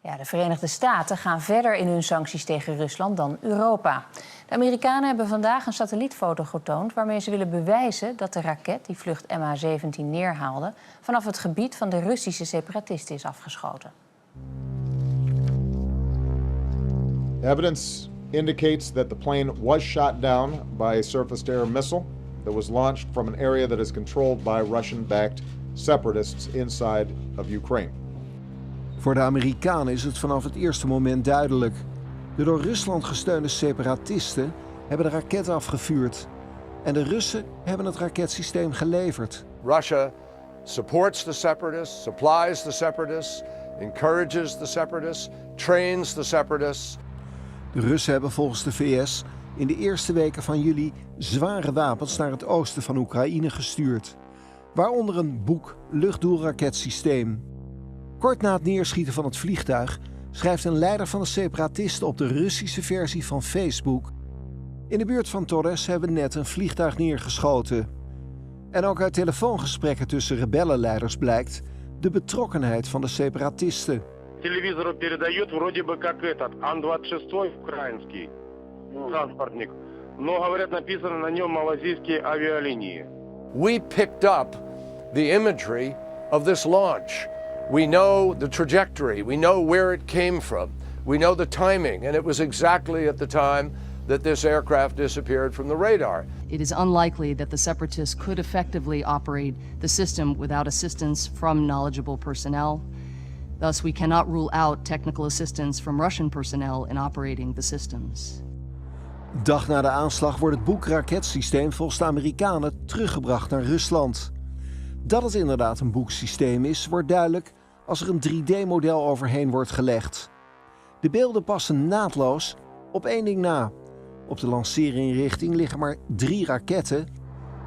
Ja, de Verenigde Staten gaan verder in hun sancties tegen Rusland dan Europa. De Amerikanen hebben vandaag een satellietfoto getoond waarmee ze willen bewijzen dat de raket die vlucht MH17 neerhaalde vanaf het gebied van de Russische separatisten is afgeschoten. Evidence indicates that the plane was shot down by a surface-to-air missile that was launched from an area that is controlled by Russian-backed separatists inside of Ukraine. Voor de Amerikanen is het vanaf het eerste moment duidelijk. De door Rusland gesteunde separatisten hebben de raket afgevuurd. En de Russen hebben het raketsysteem geleverd. Russia supports the separatists, supplies the separatists, encourages the separatists, trains the separatists. De Russen hebben volgens de VS in de eerste weken van juli zware wapens naar het oosten van Oekraïne gestuurd. Waaronder een luchtdoelraketsysteem. Kort na het neerschieten van het vliegtuig schrijft een leider van de separatisten op de Russische versie van Facebook: in de buurt van Torres hebben we net een vliegtuig neergeschoten. En ook uit telefoongesprekken tussen rebellenleiders blijkt de betrokkenheid van de separatisten. Телевизору передает вроде бы как этот Ан-26 украинский транспортник, но говорят написано на нем малазийские авиалинии. We picked up the imagery of this launch. We know the trajectory, we know where it came from, we know the timing, and it was exactly at the time that this aircraft disappeared from the radar. It is unlikely that the separatists could effectively operate the system without assistance from knowledgeable personnel. Thus, we cannot rule out technical assistance from Russian personnel in operating the systems. Dag na de aanslag wordt het boekraketsysteem volgens de Amerikanen teruggebracht naar Rusland. Dat het inderdaad een boeksysteem is, wordt duidelijk als er een 3D-model overheen wordt gelegd. De beelden passen naadloos op één ding na. Op de lanceerinrichting liggen maar 3 raketten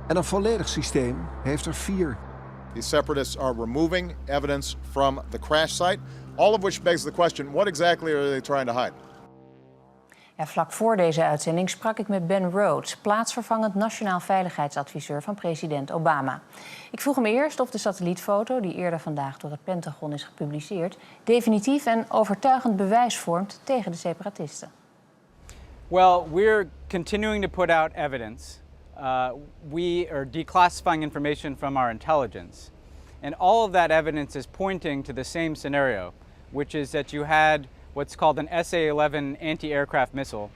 en een volledig systeem heeft er 4. The separatists are removing evidence from the crash site, all of which begs the question, what exactly are they trying to hide? Ja, vlak voor deze uitzending sprak ik met Ben Rhodes, plaatsvervangend nationaal veiligheidsadviseur van president Obama. Ik vroeg hem eerst of de satellietfoto, die eerder vandaag door het Pentagon is gepubliceerd, definitief en overtuigend bewijs vormt tegen de separatisten. Well, we're continuing to put out evidence. We are declassifying information from our intelligence. And all of that evidence is pointing to the same scenario, which is that you had what's called an SA-11 anti-aircraft missile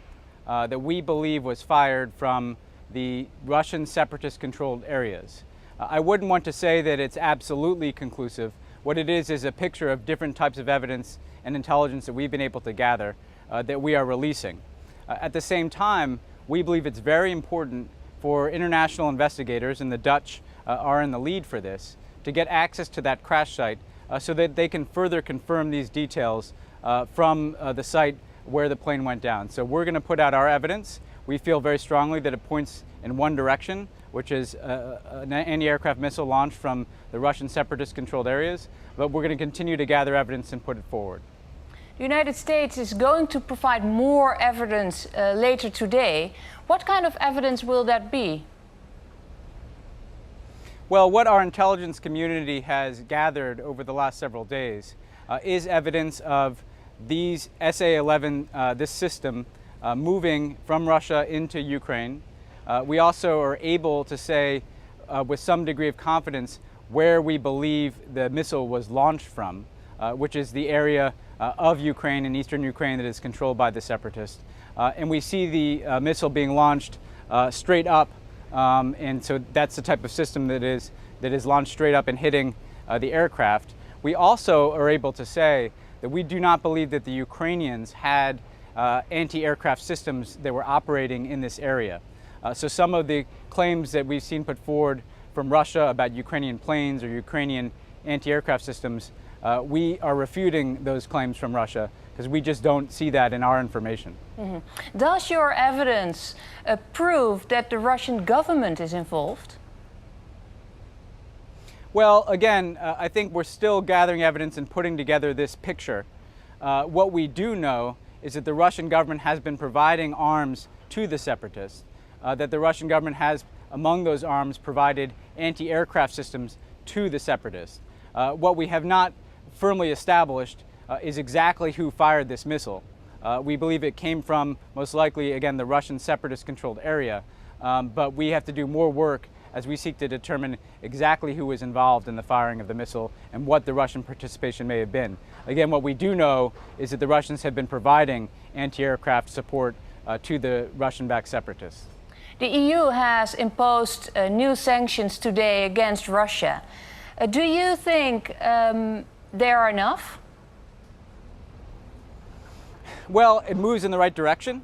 that we believe was fired from the Russian separatist-controlled areas. I wouldn't want to say that it's absolutely conclusive. What it is a picture of different types of evidence and intelligence that we've been able to gather that we are releasing. At the same time, we believe it's very important for international investigators, and the Dutch are in the lead for this, to get access to that crash site so that they can further confirm these details from the site where the plane went down. So we're going to put out our evidence. We feel very strongly that it points in one direction, which is an anti-aircraft missile launched from the Russian separatist-controlled areas, but we're going to continue to gather evidence and put it forward. The United States is going to provide more evidence later today. What kind of evidence will that be? Well, what our intelligence community has gathered over the last several days is evidence of these SA-11, this system, moving from Russia into Ukraine. We also are able to say with some degree of confidence where we believe the missile was launched from, which is the area of Ukraine and eastern Ukraine that is controlled by the separatists. And we see the missile being launched straight up, and so that's the type of system that is launched straight up and hitting the aircraft. We also are able to say that we do not believe that the Ukrainians had anti-aircraft systems that were operating in this area. So some of the claims that we've seen put forward from Russia about Ukrainian planes or Ukrainian anti-aircraft systems, we are refuting those claims from Russia because we just don't see that in our information. Mm-hmm. Does your evidence prove that the Russian government is involved? Well, again, I think we're still gathering evidence and putting together this picture. What we do know is that the Russian government has been providing arms to the separatists, that the Russian government has, among those arms, provided anti-aircraft systems to the separatists. What we have not firmly established is exactly who fired this missile. We believe it came from, most likely, again, the Russian separatist-controlled area, but we have to do more work as we seek to determine exactly who was involved in the firing of the missile and what the Russian participation may have been. Again, what we do know is that the Russians have been providing anti-aircraft support to the Russian-backed separatists. The EU has imposed new sanctions today against Russia. Do you think they are enough? Well, it moves in the right direction.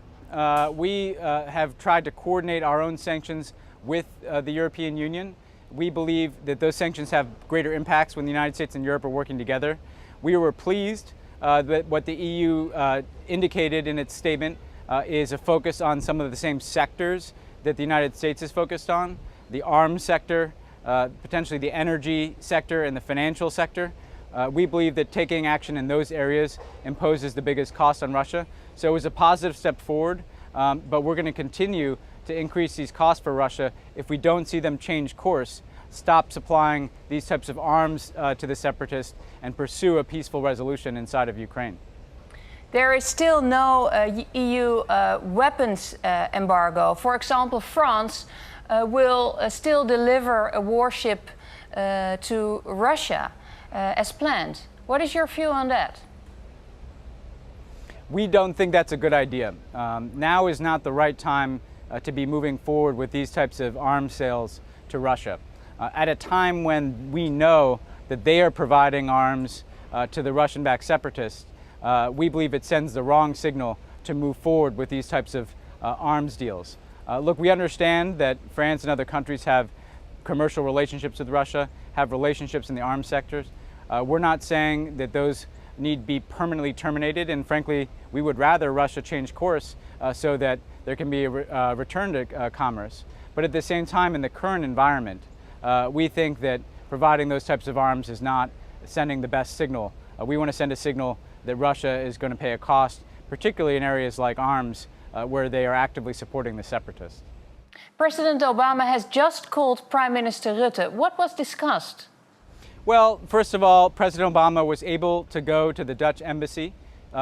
We have tried to coordinate our own sanctions with the European Union. We believe that those sanctions have greater impacts when the United States and Europe are working together. We were pleased that what the EU indicated in its statement is a focus on some of the same sectors that the United States is focused on: the arms sector, potentially the energy sector, and the financial sector. We believe that taking action in those areas imposes the biggest cost on Russia. So it was a positive step forward, but we're going to continue to increase these costs for Russia if we don't see them change course, stop supplying these types of arms to the separatists, and pursue a peaceful resolution inside of Ukraine. There is still no EU weapons embargo. For example, France will still deliver a warship to Russia as planned. What is your view on that? We don't think that's a good idea. Now is not the right time to be moving forward with these types of arms sales to Russia. At a time when we know that they are providing arms to the Russian-backed separatists, we believe it sends the wrong signal to move forward with these types of arms deals. Look, we understand that France and other countries have commercial relationships with Russia, have relationships in the arms sectors. We're not saying that those need be permanently terminated, and frankly, we would rather Russia change course so that there can be a return to commerce. But at the same time, in the current environment, we think that providing those types of arms is not sending the best signal. We want to send a signal that Russia is going to pay a cost, particularly in areas like arms, where they are actively supporting the separatists. President Obama has just called Prime Minister Rutte. What was discussed? Well, first of all, President Obama was able to go to the Dutch embassy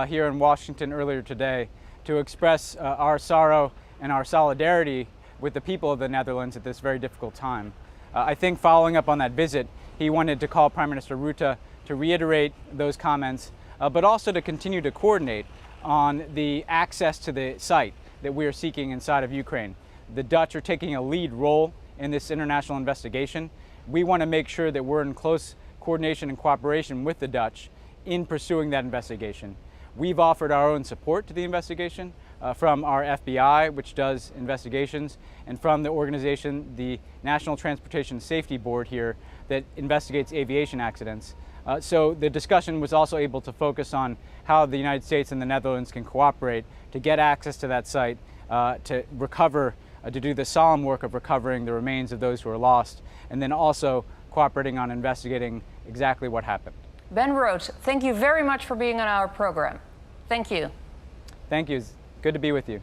here in Washington earlier today to express our sorrow and our solidarity with the people of the Netherlands at this very difficult time. I think following up on that visit, he wanted to call Prime Minister Rutte to reiterate those comments, but also to continue to coordinate on the access to the site that we are seeking inside of Ukraine. The Dutch are taking a lead role in this international investigation. We want to make sure that we're in close coordination and cooperation with the Dutch in pursuing that investigation. We've offered our own support to the investigation from our FBI, which does investigations, and from the organization, the National Transportation Safety Board here, that investigates aviation accidents. So the discussion was also able to focus on how the United States and the Netherlands can cooperate to get access to that site, to recover, to do the solemn work of recovering the remains of those who are lost, and then also cooperating on investigating exactly what happened. Ben Rhodes, thank you very much for being on our program. Thank you. Thank you. It's good to be with you.